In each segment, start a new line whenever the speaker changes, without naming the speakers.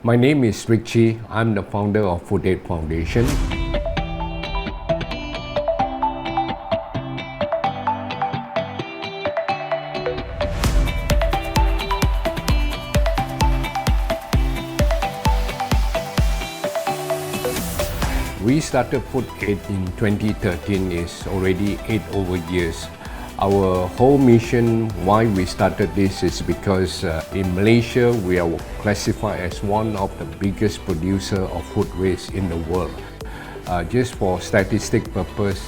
My name is Richie. I'm the founder of Food Aid Foundation. We started Food Aid in 2013, is already 8 over years. Our whole mission why we started this is because in Malaysia we are classified as one of the biggest producer of food waste in the world. Just for statistic purpose,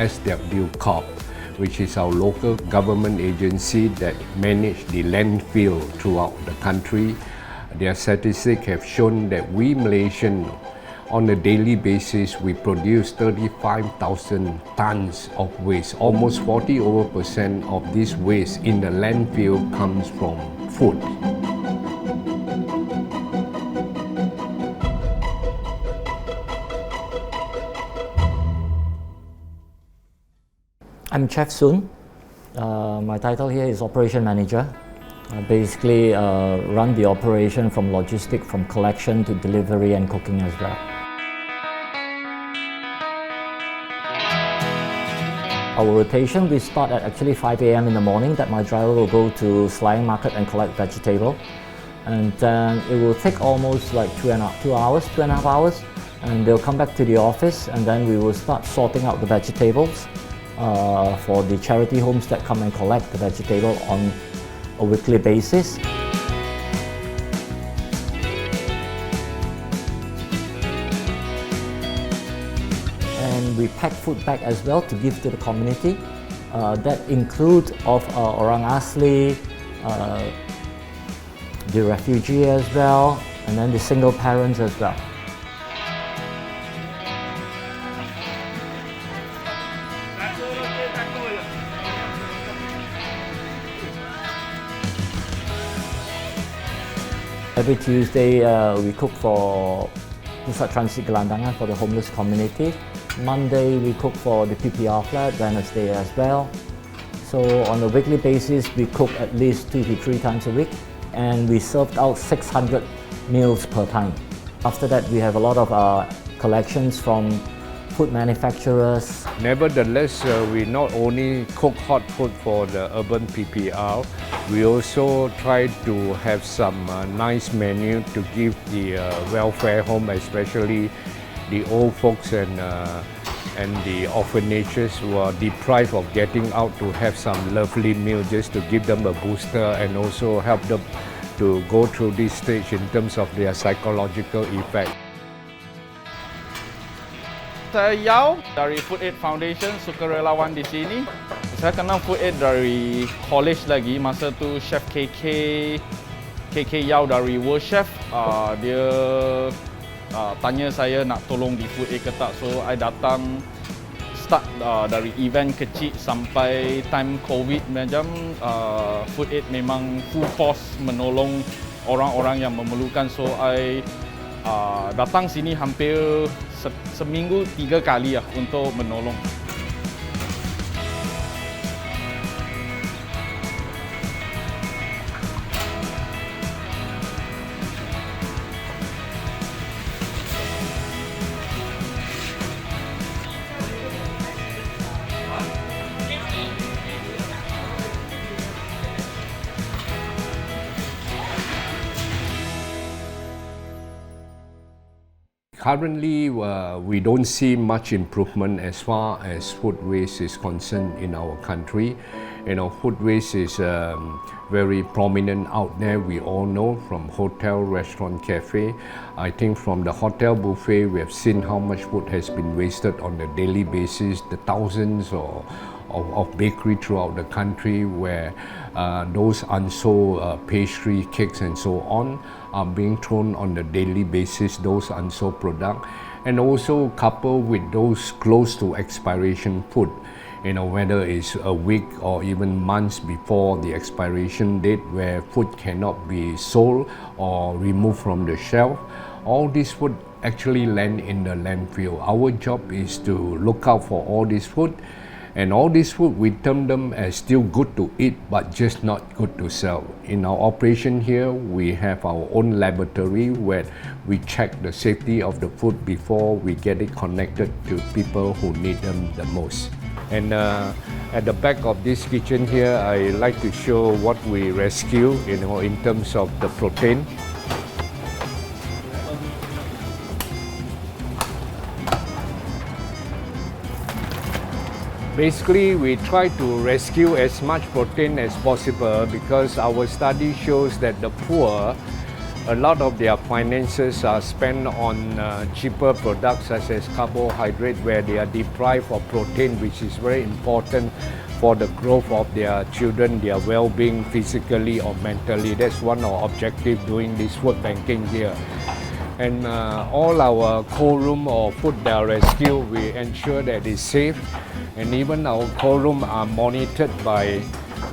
SW Corp, which is our local government agency that manage the landfill throughout the country, their statistics have shown that we Malaysians on a daily basis, we produce 35,000 tons of waste. Almost 40% of this waste in the landfill comes from food.
I'm Chef Soon. My title here is Operation Manager. I basically run the operation from logistic, from collection to delivery and cooking as well. Our rotation, we start at actually 5 a.m. in the morning that my driver will go to Slaying Market and collect vegetable. And then it will take almost like 2.5 hours, and they'll come back to the office, and then we will start sorting out the vegetables for the charity homes that come and collect the vegetable on a weekly basis. And we pack food back as well to give to the community. That includes of orang asli, the refugee as well, and then the single parents as well. Every Tuesday we cook for Pusat Transit Gelandangan for the homeless community. Monday we cook for the PPR flat, Wednesday as well. So on a weekly basis we cook at least 2 to 3 times a week, and we served out 600 meals per time. After that we have a lot of collections from food manufacturers.
Nevertheless, we not only cook hot food for the urban PPR, we also try to have some nice menu to give the welfare home, especially the old folks and the orphanages who are deprived of getting out, to have some lovely meal just to give them a booster and also help them to go through this stage in terms of their psychological effect.
Saya Yao dari Food Aid Foundation, sukarelawan di sini. Saya kenal Food Aid dari college lagi, masa tu Chef KK Yao dari World Chef, dia tanya saya nak tolong di Food Aid ke tak. So, I datang start dari event kecil sampai time COVID macam Food Aid memang full force menolong orang-orang yang memerlukan. So, I datang sini hampir seminggu 3 kali untuk menolong.
Currently, we don't see much improvement as far as food waste is concerned in our country. You know, food waste is very prominent out there. We all know, from hotel, restaurant, cafe. I think from the hotel buffet, we have seen how much food has been wasted on a daily basis. The thousands of bakery throughout the country where those unsold pastry, cakes and so on are being thrown on the daily basis, those unsold products, and also coupled with those close to expiration food, you know, whether it's a week or even months before the expiration date, where food cannot be sold or removed from the shelf. All this food actually land in the landfill. Our job is to look out for all this food And all these food, we term them as still good to eat, but just not good to sell. In our operation here, we have our own laboratory where we check the safety of the food before we get it connected to people who need them the most. And at the back of this kitchen here, I like to show what we rescue, in terms of the protein. Basically, we try to rescue as much protein as possible because our study shows that the poor, a lot of their finances are spent on cheaper products such as carbohydrate, where they are deprived of protein, which is very important for the growth of their children, their well-being physically or mentally. That's one of our objectives doing this food banking here. And all our cold room or food that are rescued, we ensure that it's safe. And even our cold room are monitored by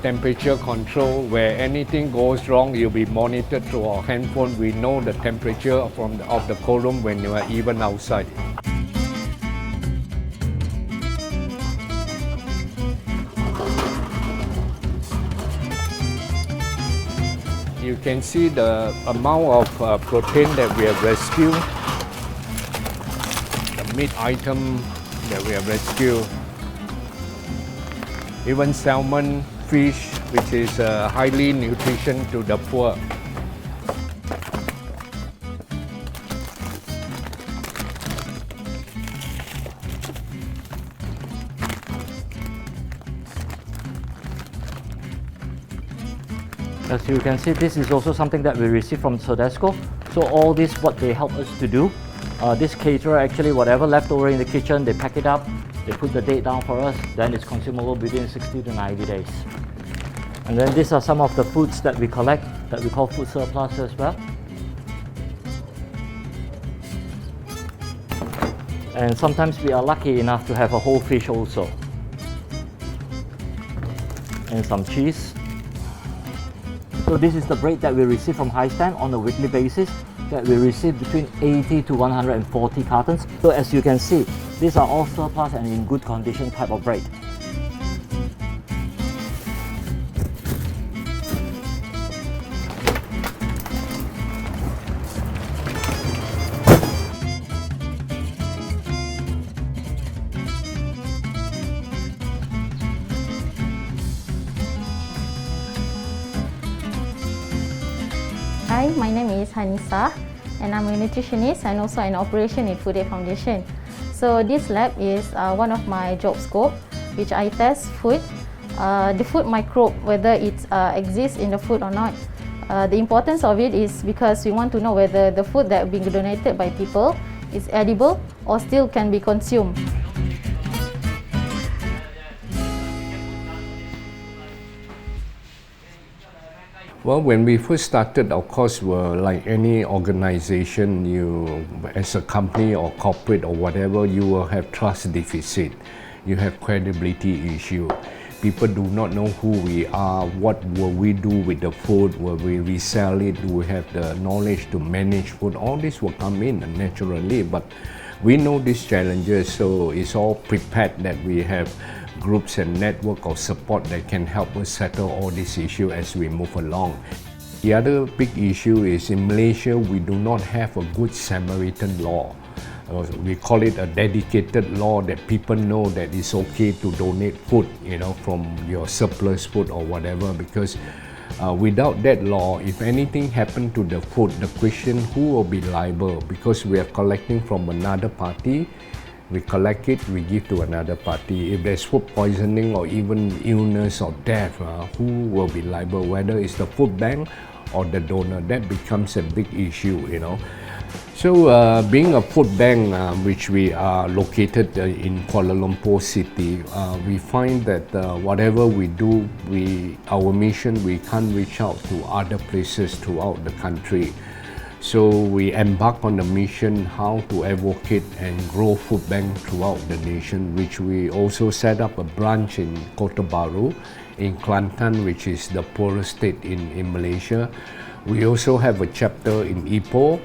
temperature control, where anything goes wrong, you'll be monitored through our handphone. We know the temperature of the cold room when you are even outside. You can see the amount of protein that we have rescued, the meat item that we have rescued, even salmon, fish, which is highly nutrition to the poor.
As you can see, this is also something that we receive from Sodesco. So all this, what they help us to do, this caterer actually, whatever left over in the kitchen, they pack it up, they put the date down for us, then it's consumable within 60 to 90 days. And then these are some of the foods that we collect, that we call food surplus as well. And sometimes we are lucky enough to have a whole fish also. And some cheese. So this is the bread that we receive from High Stand on a weekly basis, that we receive between 80 to 140 cartons. So as you can see, these are all surplus and in good condition type of bread.
Hi, my name is Hanisa and I'm a nutritionist and also an operation in Food Aid Foundation. So this lab is one of my job scope, which I test food, the food microbe, whether it exists in the food or not. The importance of it is because we want to know whether the food that being donated by people is edible or still can be consumed.
Well, when we first started, of course, we're like any organization, you, as a company or corporate or whatever, you will have trust deficit. You have credibility issue. People do not know who we are, what will we do with the food, will we resell it, do we have the knowledge to manage food. All this will come in naturally, but we know these challenges, so it's all prepared that we have groups and network of support that can help us settle all these issues as we move along. The other big issue is in Malaysia, we do not have a good Samaritan law. We call it a dedicated law that people know that it's okay to donate food, from your surplus food or whatever, because without that law, if anything happened to the food, the question who will be liable, because we are collecting from another party. We collect it, we give to another party. If there's food poisoning or even illness or death, who will be liable? Whether it's the food bank or the donor, that becomes a big issue, So being a food bank, which we are located in Kuala Lumpur City, we find that whatever we do, our mission, we can't reach out to other places throughout the country. So we embark on the mission how to advocate and grow food bank throughout the nation, which we also set up a branch in Kota Baru, in Kelantan, which is the poorest state in Malaysia. We also have a chapter in Ipoh.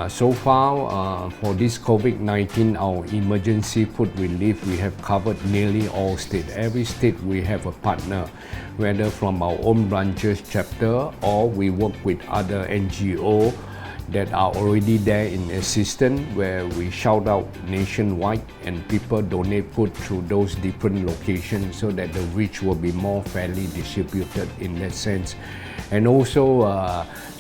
So far, for this COVID-19, our emergency food relief, we have covered nearly all states. Every state we have a partner, whether from our own branches chapter or we work with other NGO that are already there in assistance, where we shout out nationwide and people donate food through those different locations so that the reach will be more fairly distributed in that sense. And also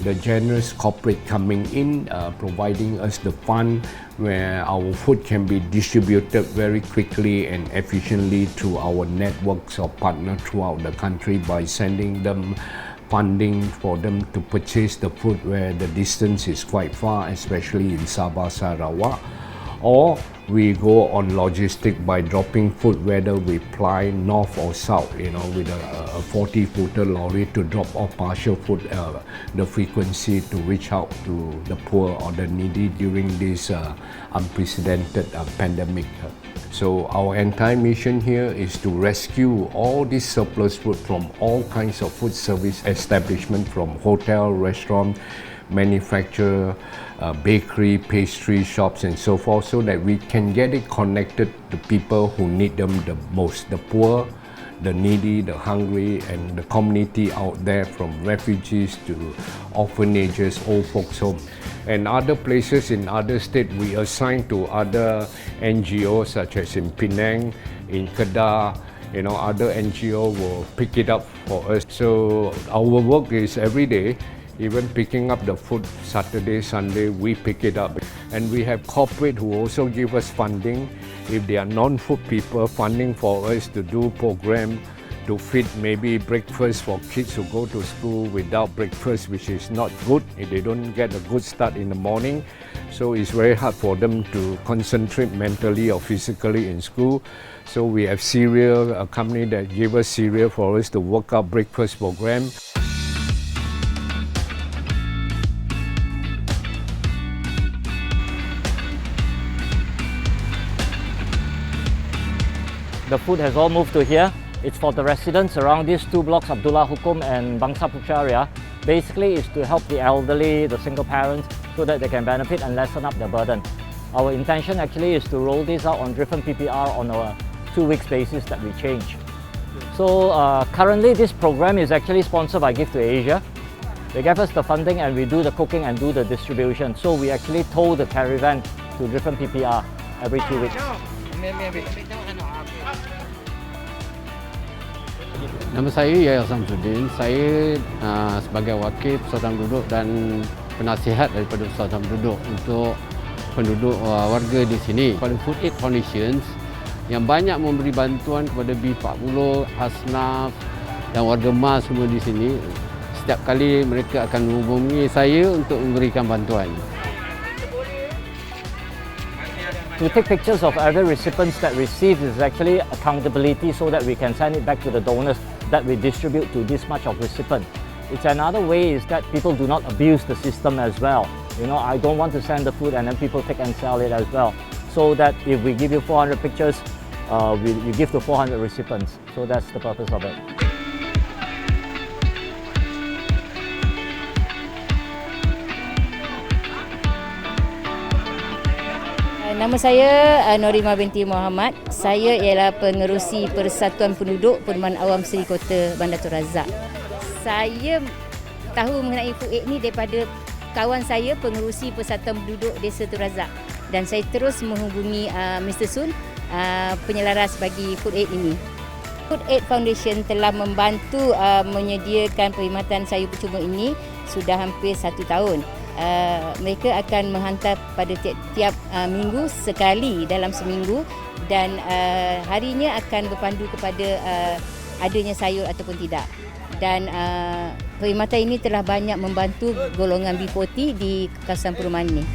the generous corporate coming in, providing us the fund where our food can be distributed very quickly and efficiently through our networks of partners throughout the country by sending them funding for them to purchase the food where the distance is quite far, especially in Sabah, Sarawak. Or we go on logistic by dropping food, whether we fly north or south, with a 40-footer lorry to drop off partial food, the frequency to reach out to the poor or the needy during this unprecedented pandemic. So our entire mission here is to rescue all this surplus food from all kinds of food service establishments, from hotel, restaurant, manufacturer, bakery, pastry shops and so forth, so that we can get it connected to people who need them the most, the poor, the needy, the hungry, and the community out there, from refugees to orphanages, old folks home. And other places in other states we assign to other NGOs, such as in Penang, in Kedah, other NGO will pick it up for us. So our work is every day. Even picking up the food Saturday, Sunday, we pick it up. And we have corporate who also give us funding. If they are non-food people, funding for us to do program to feed maybe breakfast for kids who go to school without breakfast, which is not good if they don't get a good start in the morning. So it's very hard for them to concentrate mentally or physically in school. So we have cereal, a company that give us cereal for us to work out breakfast program.
The food has all moved to here. It's for the residents around these two blocks, Abdullah Hukum and Bangsa Putra area. Basically, it's to help the elderly, the single parents, so that they can benefit and lessen up their burden. Our intention actually is to roll this out on different PPR on a 2-week basis that we change. So currently, this program is actually sponsored by Give to Asia. They gave us the funding and we do the cooking and do the distribution. So we actually tow the caravan to different PPR every 2 weeks.
Nama saya Yahya Samsudin. Saya sebagai wakil persatuan penduduk dan penasihat daripada persatuan penduduk untuk penduduk warga di sini. Pada Food Aid Foundations yang banyak memberi bantuan kepada B40, Asnaf dan warga MAS semua di sini. Setiap kali mereka akan menghubungi saya untuk memberikan bantuan.
To take pictures of every recipients that receive is actually accountability, so that we can send it back to the donors that we distribute to this much of recipient. It's another way is that people do not abuse the system as well. I don't want to send the food and then people take and sell it as well. So that if we give you 400 pictures, you give to 400 recipients. So that's the purpose of it.
Nama saya Norima binti Muhammad. Saya ialah pengerusi Persatuan Penduduk Perumahan Awam Seri Kota Bandar Tun Razak. Saya tahu mengenai Food Aid ni daripada kawan saya pengerusi Persatuan Penduduk Desa Tun Razak, dan saya terus menghubungi Mr. Sun, penyelaras bagi Food Aid ini. Food Aid Foundation telah membantu menyediakan perkhidmatan sayur percuma ini sudah hampir 1 tahun. Mereka akan menghantar pada tiap minggu sekali dalam seminggu, dan harinya akan berpandu kepada adanya sayur ataupun tidak. Dan perkhidmatan ini telah banyak membantu golongan B40 di kawasan perumahan ini.